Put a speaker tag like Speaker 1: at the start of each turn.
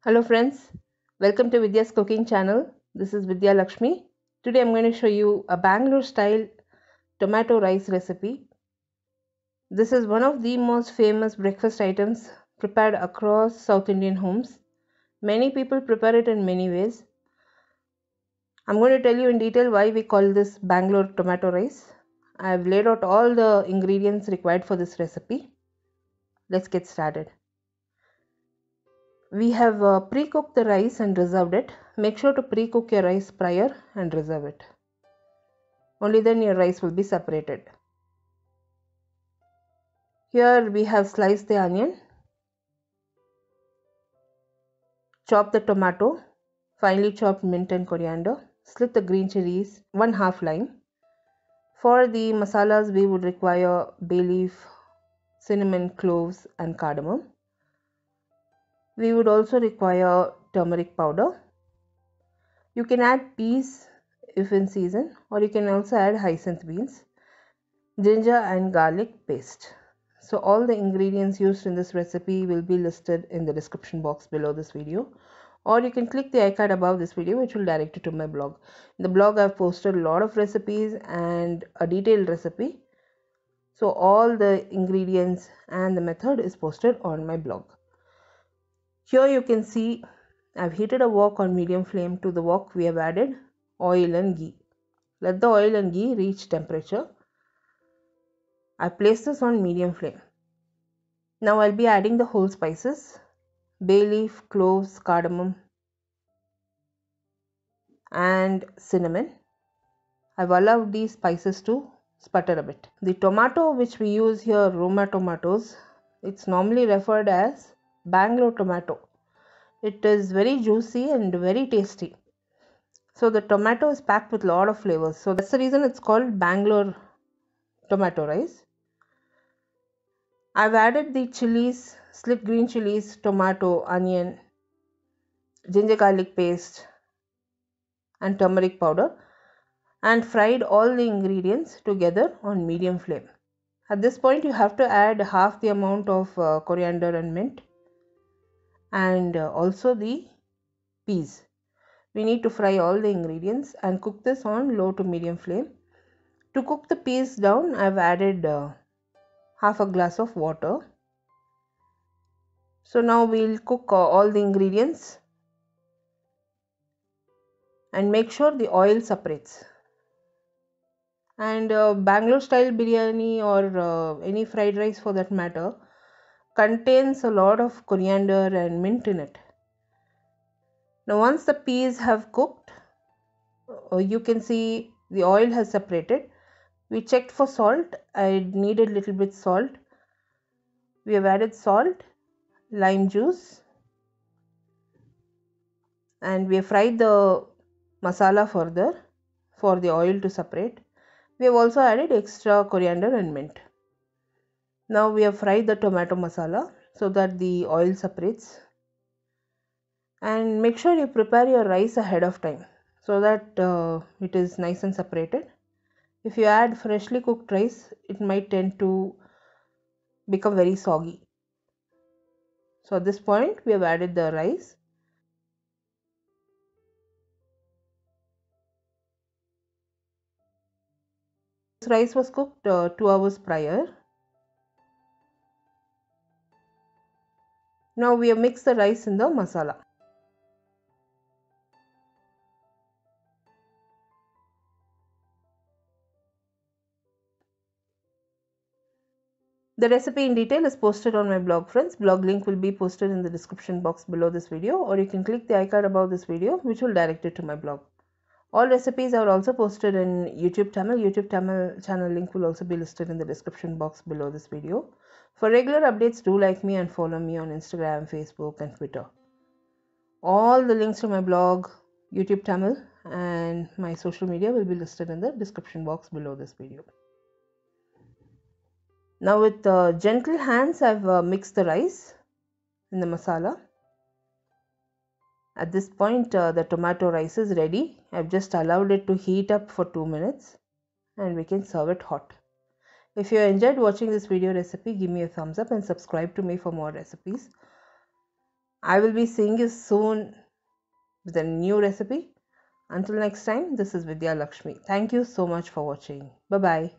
Speaker 1: Hello friends, welcome to Vidya's cooking channel. This is Vidya Lakshmi. Today I'm going to show you a Bangalore style tomato rice recipe. This is one of the most famous breakfast items prepared across South Indian homes. Many people prepare it in many ways. I'm going to tell you in detail why we call this Bangalore tomato rice. I've laid out all the ingredients required for this recipe. Let's get started. We have pre-cooked the rice and reserved it. Make sure to pre-cook your rice prior and reserve it. Only then your rice will be separated. Here we have sliced the onion, chopped the tomato, finely chopped mint and coriander, slit the green chilies, 1/2 lime. For the masalas we would require bay leaf, cinnamon, cloves and cardamom. We would also require turmeric powder. You can add peas if in season, or you can also add hyacinth beans, ginger and garlic paste. So all the ingredients used in this recipe will be listed in the description box below this video, or you can click the icon above this video which will direct you to my blog. In the blog I've posted a lot of recipes and a detailed recipe. So all the ingredients and the method is posted on my blog. Here you can see I've heated a wok on medium flame. To the wok we have added oil and ghee. Let the oil and ghee reach temperature. I place this on medium flame. Now I'll be adding the whole spices, bay leaf, cloves, cardamom and cinnamon. I've allowed these spices to sputter a bit. The tomato which we use here, Roma tomatoes, it's normally referred as Bangalore tomato. It is very juicy and very tasty. So the tomato is packed with a lot of flavors. So that's the reason it's called Bangalore tomato rice. I've added the chilies, slit green chilies, tomato, onion, ginger garlic paste and turmeric powder, and fried all the ingredients together on medium flame. At this point you have to add half the amount of coriander and mint, and also the peas. We need to fry all the ingredients and cook this on low to medium flame. To cook the peas down, I've added half a glass of water. So now we'll cook all the ingredients and make sure the oil separates. And Bangalore style biryani or any fried rice for that matter contains a lot of coriander and mint in it. Now once the peas have cooked, you can see the oil has separated. We checked for salt. I needed little bit salt. We have added salt, lime juice, and we have fried the masala further for the oil to separate. We have also added extra coriander and mint. Now we have fried the tomato masala so that the oil separates. And make sure you prepare your rice ahead of time so that it is nice and separated. If you add freshly cooked rice, it might tend to become very soggy. So at this point we have added the rice. This rice was cooked 2 hours prior. Now we have mixed the rice in the masala. The recipe in detail is posted on my blog, friends. Blog link will be posted in the description box below this video, or you can click the icon above this video which will direct you to my blog. All recipes are also posted in YouTube channel. YouTube channel link will also be listed in the description box below this video. For regular updates, do like me and follow me on Instagram, Facebook and Twitter. All the links to my blog, YouTube channel and my social media will be listed in the description box below this video. Now with gentle hands I've mixed the rice in the masala. At this point the tomato rice is ready. I've just allowed it to heat up for 2 minutes and we can serve it hot. If you enjoyed watching this video recipe, give me a thumbs up and subscribe to me for more recipes. I will be seeing you soon with a new recipe. Until next time, this is Vidya Lakshmi. Thank you so much for watching. Bye bye.